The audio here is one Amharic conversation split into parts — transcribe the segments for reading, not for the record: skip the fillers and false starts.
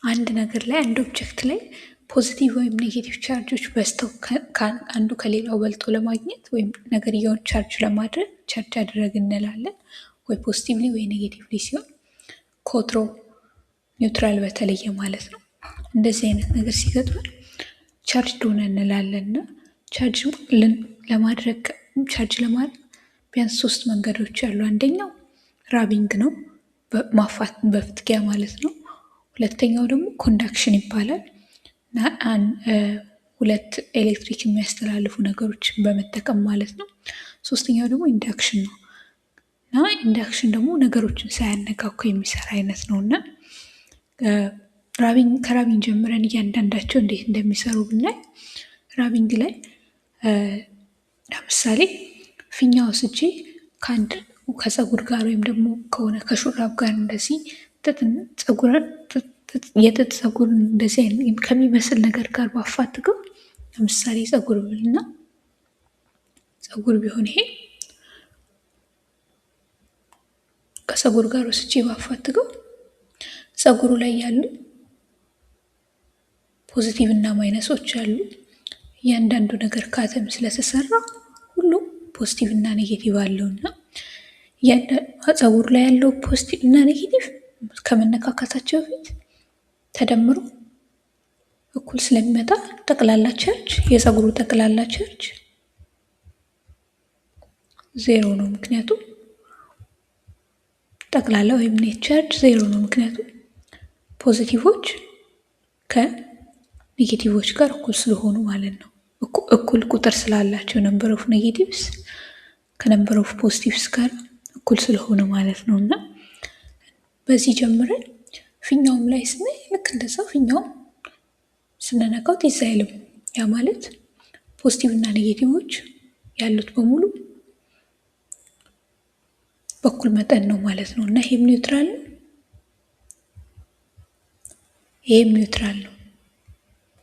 አንድ ነገር ላይ አንድ ኦብጀክት ላይ ፖዚቲቭ ወይም ኔጌቲቭ ቻርጆች በዝተው አንዱ ከሌላው በልጦ ለማግኘት ወይም ነገርየውን ቻርጅ ለማድረግ ቻርጅ አደረግ እንላለን። ወይ ፖዚቲቭሊ ወይ ኔጌቲቭሊ ሲሆን ከወትሮ ኒውትራል በተለየ ማለት ነው። እንደዚህ አይነት ነገር ሲገጥመን ቻርጅ ሆነ እንላለን እና ቻርጅ ለማድረግ ቢያንስ 3 መንገዶች አሉ። አንደኛው ራቢንግ ነው፣ ማፋት በፍትጊያ ማለት ነው። ሁለተኛው ደግሞ ኮንዳክሽን ይባላል እና 2 ኤሌክትሪክ የሚያስተላልፉ ነገሮችን በመጠቀም ማለት ነው። ሶስተኛው ደግሞ ኢንዳክሽን ነው እና ኢንዳክሽን ደግሞ ነገሮችን ሳያነካኩ የሚሰራ አይነት ነው እና ከራቢንግ ጀምረን እያንዳንዳቸው እንዴት እንደሚሰሩ ብናይ ራቢንግ ላይ ለምሳሌ ፊኛ ወስጄ ከፀጉር ጋር ወይም ደግሞ ከሆነ ከሹራብ ጋር እንደዚህ የጥጥ ፀጉር እንደዚህ ከሚመስል ነገር ጋር ባፋትገው ለምሳሌ ፀጉር ብልና ፀጉር ቢሆን ይሄ ከፀጉር ጋር ወስጄ ባፋትገው ፀጉሩ ላይ ያሉ ፖዚቲቭ እና ማይነሶች አሉ። እያንዳንዱ ነገር ከአተም ስለተሰራ ሁሉም ፖዚቲቭ እና ኔጌቲቭ አለውና ፀጉሩ ላይ ያለው ፖዚቲቭ እና ኔጌቲቭ ከመነካካታቸው በፊት ተደምሮ እኩል ስለሚመጣ ጠቅላላ ቻርጅ የፀጉሩ ጠቅላላ ቻርጅ 0 ነው። ምክንያቱም ጠቅላላ ወይም ኔት ቻርጅ 0 ነው። ምክንያቱም ፖዚቲቮች ከኔጌቲቮች ጋር እኩል ስለሆኑ ማለት ነው። እኩል ቁጥር ስላላቸው ነምበር ኦፍ ኔጌቲቭስ ከነምበር ኦፍ ፖዚቲቭስ ጋር እኩል ስለሆነ ማለት ነው እና በዚህ ጀምረን ፊኛውም ላይ ስናይ ልክ እንደዛ ፊኛውም ስንነካው ትዝ አይልም። ያ ማለት ፖዚቲቭ እና ኔጌቲቮች ያሉት በሙሉ በኩል መጠን ነው ማለት ነው እና ይሄም ኒውትራል ነው፣ ይሄም ኒውትራል ነው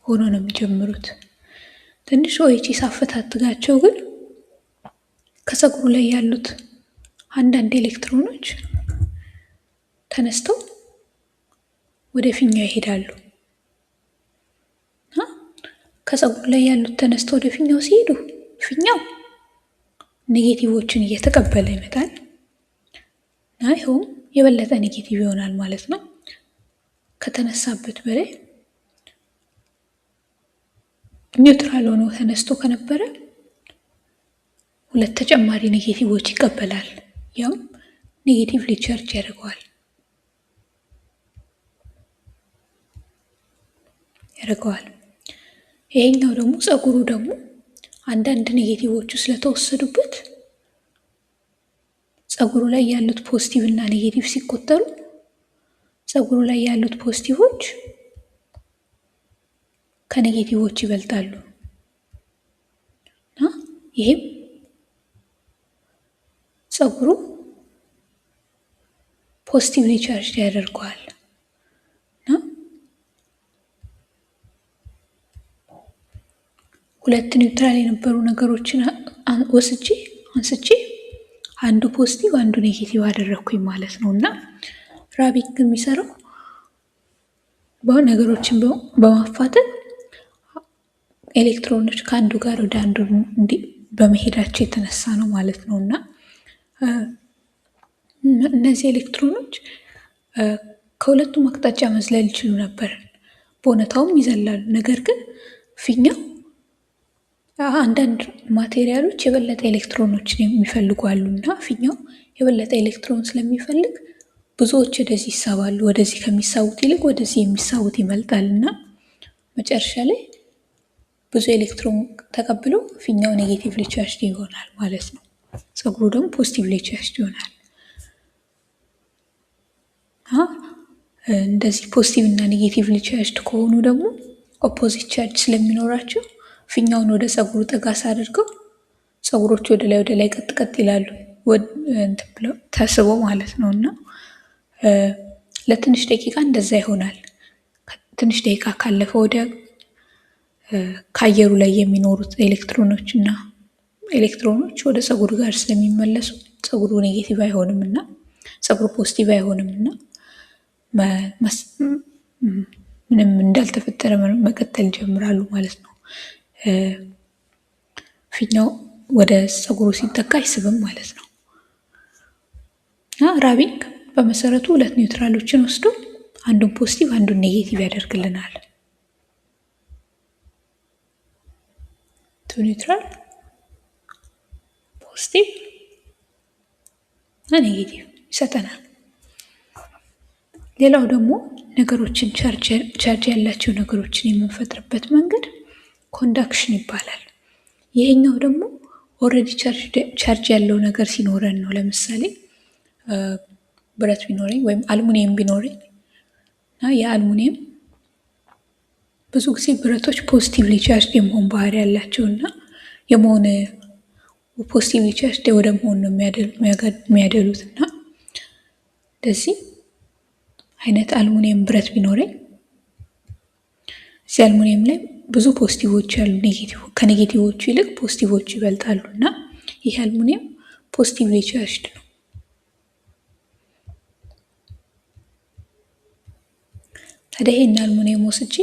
ሆኖ ነው የሚጀምሩት። ትንሽ ወይቺ ሳፈታትጋቸው ግን ከፀጉሩ ላይ ያሉት አንዳንድ ኤሌክትሮኖች ተነስተው ወደ ፊኛው ይሄዳሉ። ከፀጉሩ ላይ ያሉት ተነስተው ወደ ፊኛው ሲሄዱ ፊኛው ኔጌቲቮችን እየተቀበለ ይመጣል እና ይኸውም የበለጠ ኔጌቲቭ ይሆናል ማለት ነው። ከተነሳበት በላይ ኒውትራል ሆኖ ተነስቶ ከነበረ 2 ተጨማሪ ኔጌቲቮች ይቀበላል። ያም ኔጌቲቭሊ ቻርጅ ያደርገዋል። ይሄኛው ደግሞ ፀጉሩ ደግሞ አንዳንድ ኔጌቲቮቹ ስለተወሰዱበት ፀጉሩ ላይ ያሉት ፖዚቲቭ እና ኔጌቲቭ ሲቆጠሩ ፀጉሩ ላይ ያሉት ፖዚቲቮች ከኔጌቲቮች ይበልጣሉ እና ይሄም ፀጉሩ ፖዚቲቭሊ ቻርጅ ያደርገዋል እና 2 ኒውትራል የነበሩ ነገሮችን አንስቼ አንዱ ፖዚቲቭ አንዱ ኔጌቲቭ አደረግኩኝ ማለት ነው እና ራቢንግ የሚሰራው ነገሮችን በማፋጠን ኤሌክትሮኖች ከአንዱ ጋር ወደ አንዱ በመሄዳቸው የተነሳ ነው ማለት ነው እና እነዚህ ኤሌክትሮኖች ከሁለቱም አቅጣጫ መዝለል ይችሉ ነበር፣ በእውነታውም ይዘላሉ። ነገር ግን ፊኛው አንዳንድ ማቴሪያሎች የበለጠ ኤሌክትሮኖችን የሚፈልጉ አሉ እና ፊኛው የበለጠ ኤሌክትሮን ስለሚፈልግ ብዙዎች ወደዚህ ይሳባሉ። ወደዚህ ከሚሳቡት ይልቅ ወደዚህ የሚሳቡት ይመልጣል እና መጨረሻ ላይ ብዙ ኤሌክትሮን ተቀብሎ ፊኛው ኔጌቲቭሊ ቻርጅድ ይሆናል ማለት ነው። ፀጉሩ ደግሞ ፖዚቲቭሊ ቻርጅድ ይሆናል። እንደዚህ ፖዚቲቭ እና ኔጌቲቭሊ ቻርጅድ ከሆኑ ደግሞ ኦፖዚት ቻርጅ ስለሚኖራቸው ፊኛውን ወደ ፀጉሩ ጠጋ ሳደርገው ፀጉሮች ወደ ላይ ቀጥ ይላሉ ብለው ተስበው ማለት ነው እና ለትንሽ ደቂቃ እንደዛ ይሆናል። ትንሽ ደቂቃ ካለፈ ወዲያ ከአየሩ ላይ የሚኖሩት ኤሌክትሮኖች ወደ ፀጉሩ ጋር ስለሚመለሱ ፀጉሩ ኔጌቲቭ አይሆንም እና ፀጉሩ ፖዚቲቭ አይሆንም እና ምንም እንዳልተፈጠረ መቀጠል ይጀምራሉ ማለት ነው። ፊኛው ወደ ፀጉሩ ሲጠጋ አይስብም ማለት ነው። እና ራቢንግ በመሰረቱ ሁለት ኒውትራሎችን ወስዶ አንዱን ፖዚቲቭ አንዱን ኔጌቲቭ ያደርግልናል። ቱ ኒውትራል ፖዚቲቭ እና ኔጌቲቭ ይሰጠናል። ሌላው ደግሞ ነገሮችን ቻርጅ ያላቸው ነገሮችን የምንፈጥርበት መንገድ ኮንዳክሽን ይባላል። ይሄኛው ደግሞ ኦልሬዲ ቻርጅ ያለው ነገር ሲኖረን ነው። ለምሳሌ ብረት ቢኖረኝ ወይም አልሙኒየም ቢኖረኝ እና የአልሙኒየም ብዙ ጊዜ ብረቶች ፖዚቲቭሊ ቻርጅ የመሆን ባህሪ ያላቸው እና የመሆን ፖዚቲቭሊ ቻርጅ ወደ መሆን ነው የሚያደሉት እና እንደዚህ አይነት አልሙኒየም ብረት ቢኖረኝ እዚህ አልሙኒየም ላይ ብዙ ፖዚቲቮች ያሉ ከኔጌቲቮቹ ይልቅ ፖዚቲቮቹ ይበልጣሉ እና ይህ አልሙኒየም ፖዚቲቭሊ ቻርጅድ ነው። ታዲያ ይሄን አልሙኒየም ወስጄ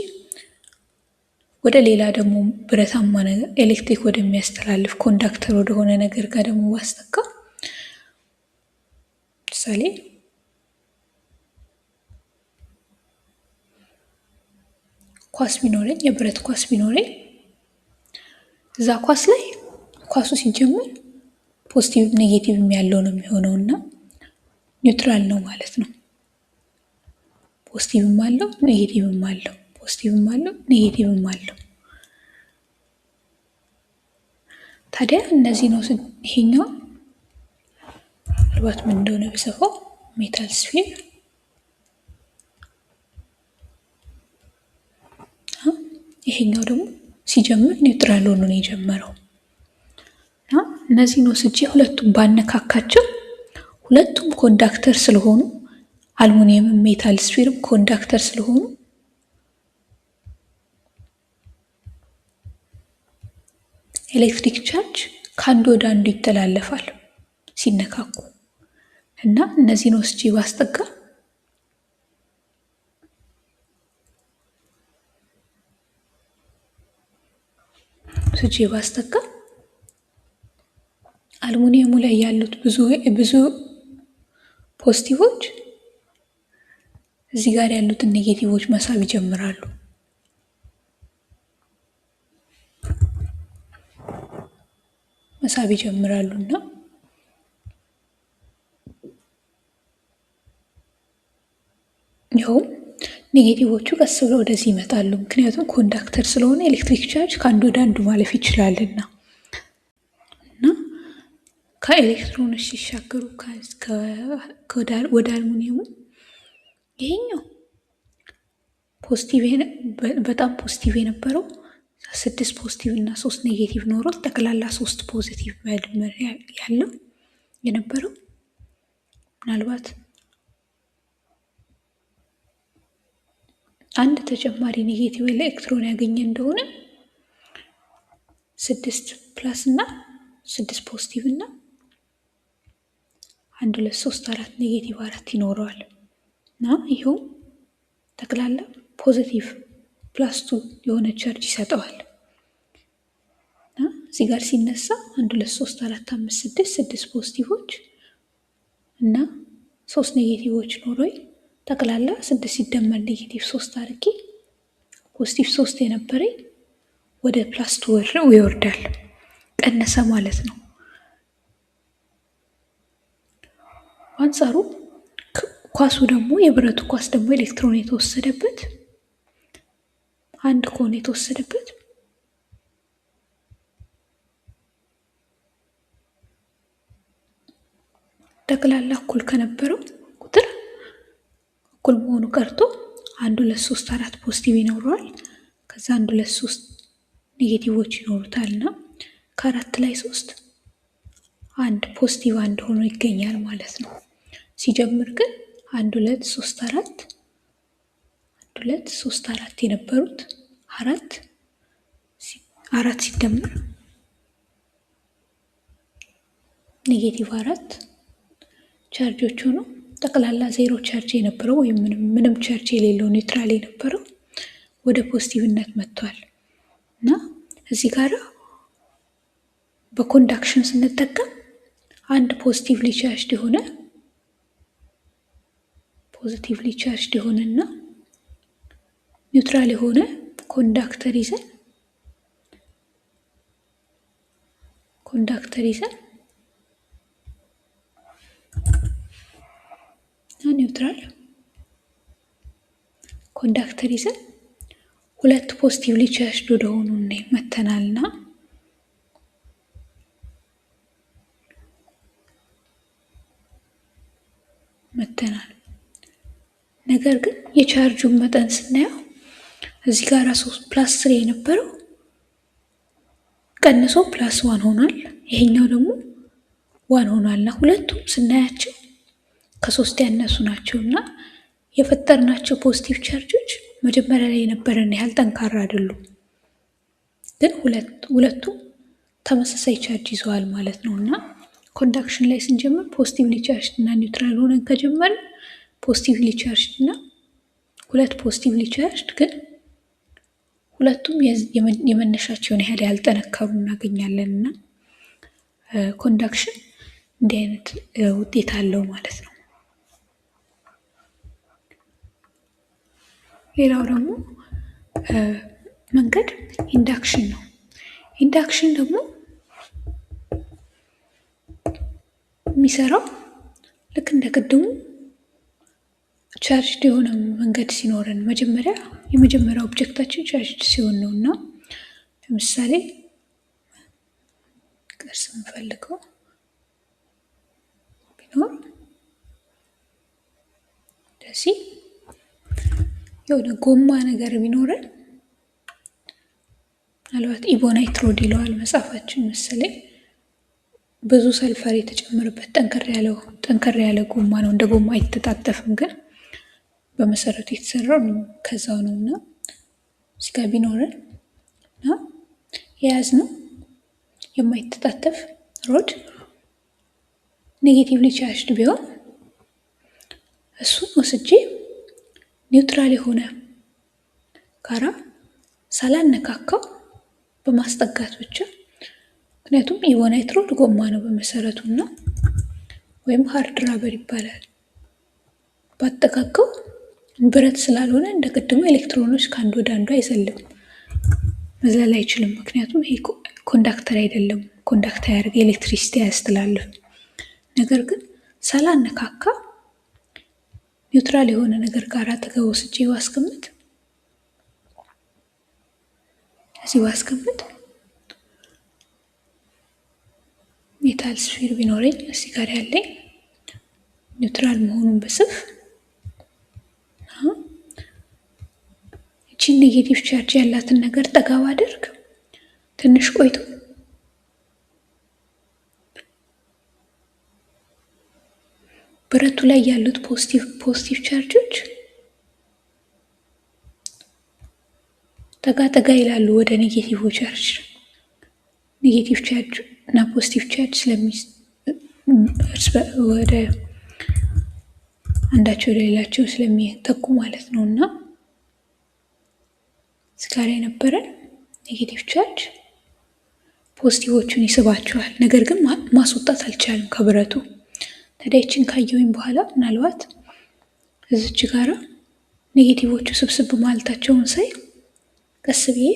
ወደ ሌላ ደግሞ ብረታማ ነገር ኤሌክትሪክ ወደሚያስተላልፍ ኮንዳክተር ወደሆነ ነገር ጋር ደግሞ ባስጠጋ ምሳሌ ኳስ ቢኖረኝ የብረት ኳስ ቢኖረኝ እዛ ኳስ ላይ ኳሱ ሲጀምር ፖዚቲቭ ኔጌቲቭም ያለው ነው የሚሆነው እና ኒውትራል ነው ማለት ነው። ፖዚቲቭም አለው ኔጌቲቭም አለው፣ ፖዚቲቭም አለው ኔጌቲቭም አለው። ታዲያ እነዚህ ነው ይሄኛው ምናልባት ምን እንደሆነ ብጽፈው ሜታል ስፊር ይሄኛው ደግሞ ሲጀምር ኒውትራል ሆኖ ነው የጀመረው እና እነዚህን ወስጄ ሁለቱም ባነካካቸው ሁለቱም ኮንዳክተር ስለሆኑ አልሙኒየምም ሜታል ስፊርም ኮንዳክተር ስለሆኑ ኤሌክትሪክ ቻርጅ ከአንዱ ወደ አንዱ ይተላለፋል ሲነካኩ እና እነዚህን ወስጄ ባስጠጋ አልሙኒየሙ ላይ ያሉት ብዙ ፖዚቲቮች እዚህ ጋር ያሉትን ኔጌቲቮች መሳብ ይጀምራሉ። እና ይኸውም ኔጌቲቮቹ ቀስ ብለው ወደዚህ ይመጣሉ። ምክንያቱም ኮንዳክተር ስለሆነ ኤሌክትሪክ ቻርጅ ከአንዱ ወደ አንዱ ማለፍ ይችላልና እና ከኤሌክትሮኖች ሲሻገሩ ወደ አልሙኒየሙ ይሄኛው በጣም ፖዚቲቭ የነበረው 6 ፖዚቲቭ እና 3 ኔጌቲቭ ኖሮት ጠቅላላ 3 ፖዚቲቭ መድመር ያለው የነበረው ምናልባት አንድ ተጨማሪ ኔጌቲቭ ኤሌክትሮን ያገኘ እንደሆነ 6 ፕላስ እና 6 ፖዚቲቭ እና 1 2 3 4 ኔጌቲቭ 4 ይኖረዋል እና ይኸው ጠቅላላ ፖዚቲቭ ፕላስ 2 የሆነ ቻርጅ ይሰጠዋል እና እዚህ ጋር ሲነሳ 1 2 3 4 5 6 ፖዚቲቮች እና 3 ኔጌቲቮች ኖሮኝ ጠቅላላ 6 ሲደመር ኔጌቲቭ 3 አድርጌ ፖዚቲቭ 3 የነበረኝ ወደ ፕላስ 2 ይወርዳል፣ ቀነሰ ማለት ነው። አንጻሩ ኳሱ ደግሞ የብረቱ ኳስ ደግሞ ኤሌክትሮን የተወሰደበት አንድ ከሆነ የተወሰደበት ጠቅላላ እኩል ከነበረው ቁጥር እኩል መሆኑ ቀርቶ 1 2 3 4 ፖዚቲቭ ይኖረዋል። ከዛ 1 2 3 ኔጌቲቮች ይኖሩታልና ከአራት ላይ 3 አንድ ፖዚቲቭ አንድ ሆኖ ይገኛል ማለት ነው። ሲጀምር ግን 1 2 3 4 1 2 3 4 የነበሩት አራት ሲደመር ኔጌቲቭ 4 ቻርጆች ሆኖ ጠቅላላ 0 ቻርጅ የነበረው ወይም ምንም ቻርጅ የሌለው ኒውትራል የነበረው ወደ ፖዚቲቭነት መጥቷል እና እዚህ ጋር በኮንዳክሽን ስንጠቀም አንድ ፖዚቲቭሊ ቻርጅድ የሆነና ኒውትራል የሆነ ኮንዳክተር ይዘን ኒውትራል ኮንዳክተር ይዘን ሁለት ፖዚቲቭሊ ቻርጅድ ወደሆኑ መተናልና ነገር ግን የቻርጁን መጠን ስናየው እዚህ ጋር +3 የነበረው ቀንሶ +1 ሆኗል። ይሄኛው ደግሞ 1 ሆኗልና ሁለቱም ስናያቸው ከ3 ያነሱ ናቸውና የፈጠርናቸው ፖዚቲቭ ቻርጆች መጀመሪያ ላይ የነበረን ያህል ጠንካራ አይደሉም። ግን ሁለቱም ተመሳሳይ ቻርጅ ይዘዋል ማለት ነውና ኮንዳክሽን ላይ ስንጀምር ፖዚቲቭሊ ቻርጅድ እና ኒውትራል ሆነን ከጀመርን ፖዚቲቭሊ ቻርጅድ እና ሁለት ፖዚቲቭሊ ቻርጅድ ግን ሁለቱም የመነሻቸውን ያህል ያልጠነከሩ እናገኛለን እና ኮንዳክሽን እንዲህ አይነት ውጤት አለው ማለት ነው። ሌላው ደግሞ መንገድ ኢንዳክሽን ነው። ኢንዳክሽን ደግሞ የሚሰራው ልክ እንደ ቅድሙ ቻርጅድ የሆነ መንገድ ሲኖረን የመጀመሪያ ኦብጀክታችን ቻርጅድ ሲሆን ነው እና ለምሳሌ ቅርስ የምፈልገው ቢኖር እንደዚህ የሆነ ጎማ ነገር ቢኖረን ምናልባት ኢቦናይት ሮድ ይለዋል መጽሐፋችን መሰለኝ። ብዙ ሰልፈር የተጨመረበት ጠንከር ያለ ጎማ ነው። እንደ ጎማ አይተጣጠፍም፣ ግን በመሰረቱ የተሰራው ከዛው ነው እና እዚህ ጋር ቢኖረን እና የያዝነው የማይተጣጠፍ ሮድ ኔጌቲቭሊ ቻርጅድ ቢሆን እሱን ወስጄ ኒውትራል የሆነ ጋራ ሳላነካካው በማስጠጋት ብቻ፣ ምክንያቱም ኢቦናይት ሮድ ጎማ ነው በመሰረቱ እና ወይም ሃርድ ራበር ይባላል። ባጠቃቀው ብረት ስላልሆነ እንደ ቅድሙ ኤሌክትሮኖች ከአንዱ ወደ አንዱ አይዘልም፣ መዝለል አይችልም። ምክንያቱም ይሄ ኮንዳክተር አይደለም፣ ኮንዳክት ያደርግ ኤሌክትሪሲቲ አያስተላልፍም። ነገር ግን ሳላነካካ ኒውትራል የሆነ ነገር ጋር አጠገብ ወስጄ ባስቀምጥ ሜታል ስፌር ቢኖረኝ እዚህ ጋር ያለኝ ኒውትራል መሆኑን በስፍ እቺ ኔጌቲቭ ቻርጅ ያላትን ነገር ጠጋ ባደርግ ትንሽ ቆይቶ ብረቱ ላይ ያሉት ፖዚቲቭ ቻርጆች ጠጋ ይላሉ ወደ ኔጌቲቭ ቻርጅ እና ፖዚቲቭ ቻርጅ ወደ አንዳቸው ሌላቸው ስለሚጠቁ ማለት ነው እና እስካላ የነበረን ኔጌቲቭ ቻርጅ ፖዚቲቮቹን ይስባቸዋል። ነገር ግን ማስወጣት አልቻልም ከብረቱ። ታዲያችን ካየሁኝ በኋላ ምናልባት እዚች ጋራ ኔጌቲቮቹ ስብስብ ማለታቸውን ሳይ ቀስ ብዬ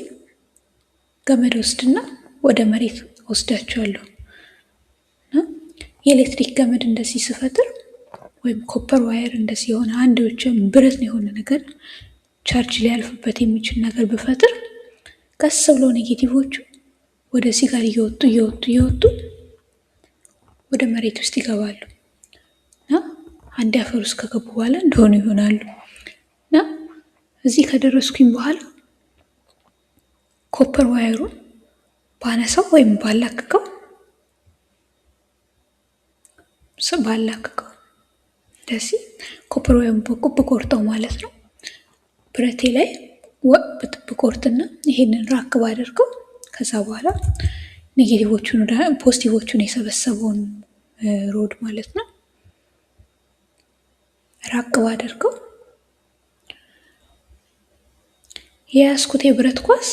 ገመድ ወስድና ወደ መሬት ወስዳቸዋለሁ እና የኤሌክትሪክ ገመድ እንደዚህ ስፈጥር ወይም ኮፐር ዋየር እንደዚህ የሆነ አንድ ብቻ ብረት የሆነ ነገር ቻርጅ ሊያልፍበት የሚችል ነገር ብፈጥር ቀስ ብሎ ኔጌቲቮቹ ወደዚህ ጋር እየወጡ ወደ መሬት ውስጥ ይገባሉ እና አንድ አፈር ውስጥ ከገቡ በኋላ እንደሆኑ ይሆናሉ እና እዚህ ከደረስኩኝ በኋላ ኮፐር ዋየሩን ባነሳው ወይም ባላክከው እንደዚህ ኮፐር ዋየሩን ብቆርጠው ማለት ነው። ብረቴ ላይ ብቆርጥና ይሄንን ራክ ባደርገው ከዛ በኋላ ፖዚቲቮቹን የሰበሰበውን ሮድ ማለት ነው ራቅ ባደርገው የያዝኩት የብረት ኳስ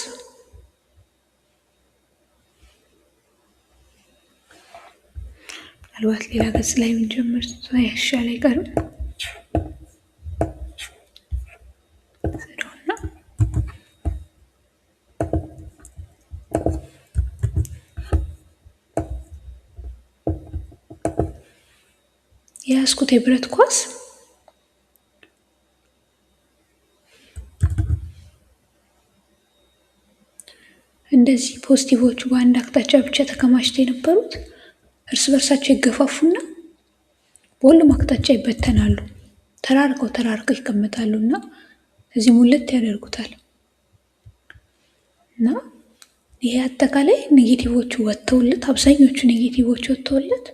ምናልባት ሌላ ገጽ ላይ ብንጀምር ያሻል አይቀርም። የያዝኩት የብረት ኳስ እንደዚህ ፖዚቲቮቹ በአንድ አቅጣጫ ብቻ ተከማችተው የነበሩት እርስ በርሳቸው ይገፋፉና በሁሉም አቅጣጫ ይበተናሉ። ተራርቀው ይቀመጣሉ እና እዚህ ሙለት ያደርጉታል እና ይሄ አጠቃላይ ኔጌቲቮቹ ወጥተውለት አብዛኞቹ ኔጌቲቮቹ ወጥተውለት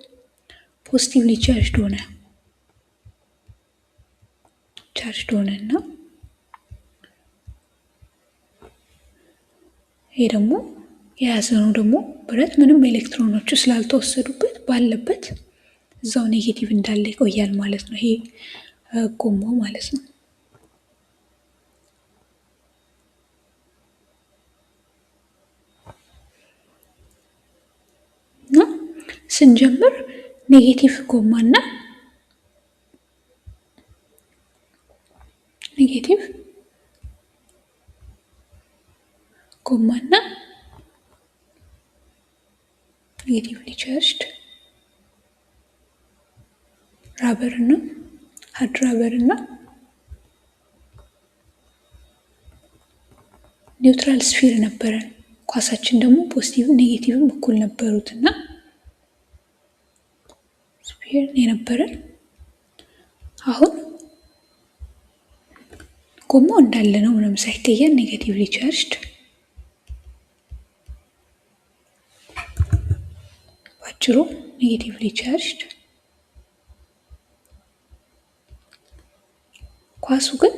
ፖዚቲቭሊ ቻርጅድ ሆነ እና ይሄ ደግሞ የያዘነው ደግሞ ብረት ምንም ኤሌክትሮኖቹ ስላልተወሰዱበት ባለበት እዛው ኔጌቲቭ እንዳለ ይቆያል ማለት ነው። ይሄ ጎማው ማለት ነው። እና ስንጀምር ኔጌቲቭ ጎማና ኔጌቲቭሊ ቻርጅድ ራበር እና ሃርድ ራበር እና ኒውትራል ስፊር ነበረን። ኳሳችን ደግሞ ፖዚቲቭ ኔጌቲቭም እኩል ነበሩት እና ስፊር የነበረን አሁን ጎማው እንዳለ ነው፣ ምንም ሳይቀየር ኔጌቲቭሊ ቻርጅድ ባጭሩ ኔጌቲቭሊ ቻርጅድ። ኳሱ ግን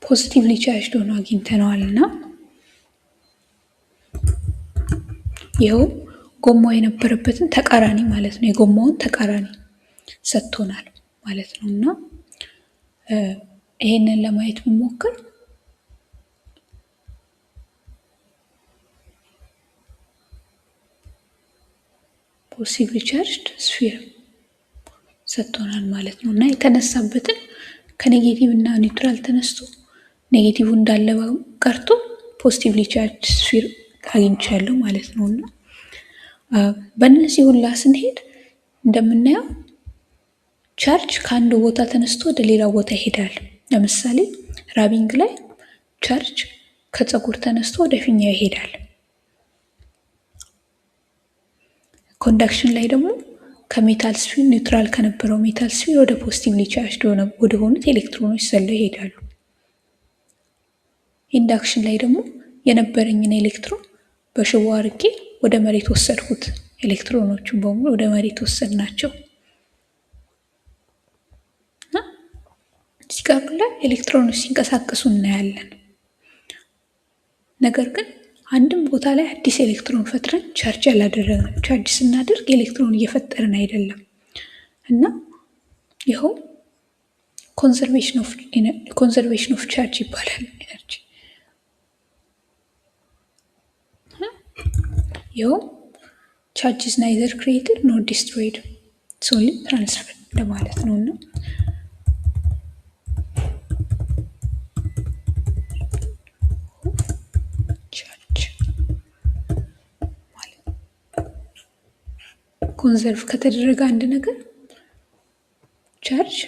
ፖዚቲቭሊ ቻርጅድ ሆኖ አግኝተነዋል እና ይኸው ጎማው የነበረበትን ተቃራኒ ማለት ነው፣ የጎማውን ተቃራኒ ሰጥቶናል ማለት ነው። እና ይሄንን ለማየት ብንሞክር ፖዚቲቭሊ ቻርጅድ ስፊር ሰጥቶናል ማለት ነው። እና የተነሳበትን ከኔጌቲቭ እና ኒውትራል ተነስቶ ኔጌቲቭ እንዳለ ቀርቶ ፖዚቲቭሊ ቻርጅድ ስፊር አግኝቻለሁ ማለት ነው። እና በእነዚህ ሁላ ስንሄድ እንደምናየው ቻርጅ ከአንድ ቦታ ተነስቶ ወደ ሌላ ቦታ ይሄዳል። ለምሳሌ ራቢንግ ላይ ቻርጅ ከፀጉር ተነስቶ ወደ ፊኛ ይሄዳል። ኮንዳክሽን ላይ ደግሞ ከሜታል ስፊር ኒውትራል ከነበረው ሜታል ስፊር ወደ ፖዚቲቭሊ ቻርጅድ ወደ ሆኑት ኤሌክትሮኖች ዘለው ይሄዳሉ። ኢንዳክሽን ላይ ደግሞ የነበረኝን ኤሌክትሮን በሽቦ አድርጌ ወደ መሬት ወሰድኩት። ኤሌክትሮኖቹን በሙሉ ወደ መሬት ወሰድናቸው። እዚህ ጋር ላይ ኤሌክትሮኖች ሲንቀሳቀሱ እናያለን። ነገር ግን አንድም ቦታ ላይ አዲስ ኤሌክትሮን ፈጥረን ቻርጅ አላደረግንም። ቻርጅ ስናደርግ ኤሌክትሮን እየፈጠርን አይደለም እና ይኸው ኮንዘርቬሽን ኦፍ ቻርጅ ይባላል። ኤነርጂ ይኸው ቻርጅ ኢዝ ናይዘር ክሪኤትድ ኖር ዲስትሮይድ ኦንሊ ትራንስፈርድ እንደማለት ነው እና ኮንዘርቭ ከተደረገ አንድ ነገር ቻርጅ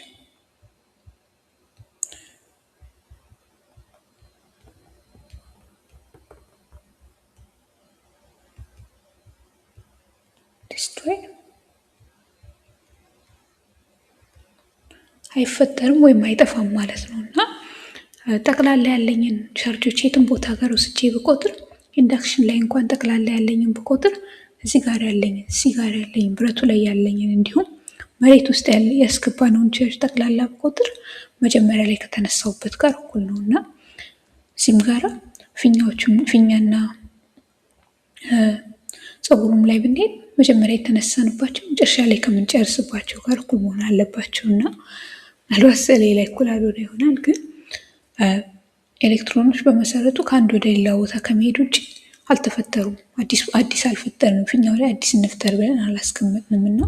ዲስትሮይ አይፈጠርም ወይም አይጠፋም ማለት ነው እና ጠቅላላ ያለኝን ቻርጆች የትም ቦታ ጋር ወስጄ ብቆጥር ኢንዳክሽን ላይ እንኳን ጠቅላላ ያለኝን ብቆጥር እዚህ ጋር ያለኝን ብረቱ ላይ ያለኝን እንዲሁም መሬት ውስጥ ያስገባነውን ቻርጅ ጠቅላላ ብቆጥር መጀመሪያ ላይ ከተነሳውበት ጋር እኩል ነው እና እዚህም ጋራ ፊኛና ፀጉሩም ላይ ብንሄድ መጀመሪያ የተነሳንባቸው መጨረሻ ላይ ከምንጨርስባቸው ጋር እኩል መሆን አለባቸው እና ምናልባት ስዕሌ ላይ እኩል አልሆነ ይሆናል፣ ግን ኤሌክትሮኖች በመሰረቱ ከአንድ ወደ ሌላ ቦታ ከመሄድ ውጭ አልተፈጠሩም። አዲስ አልፈጠርንም። ፊኛው ላይ አዲስ እንፍጠር ብለን አላስቀመጥንም እና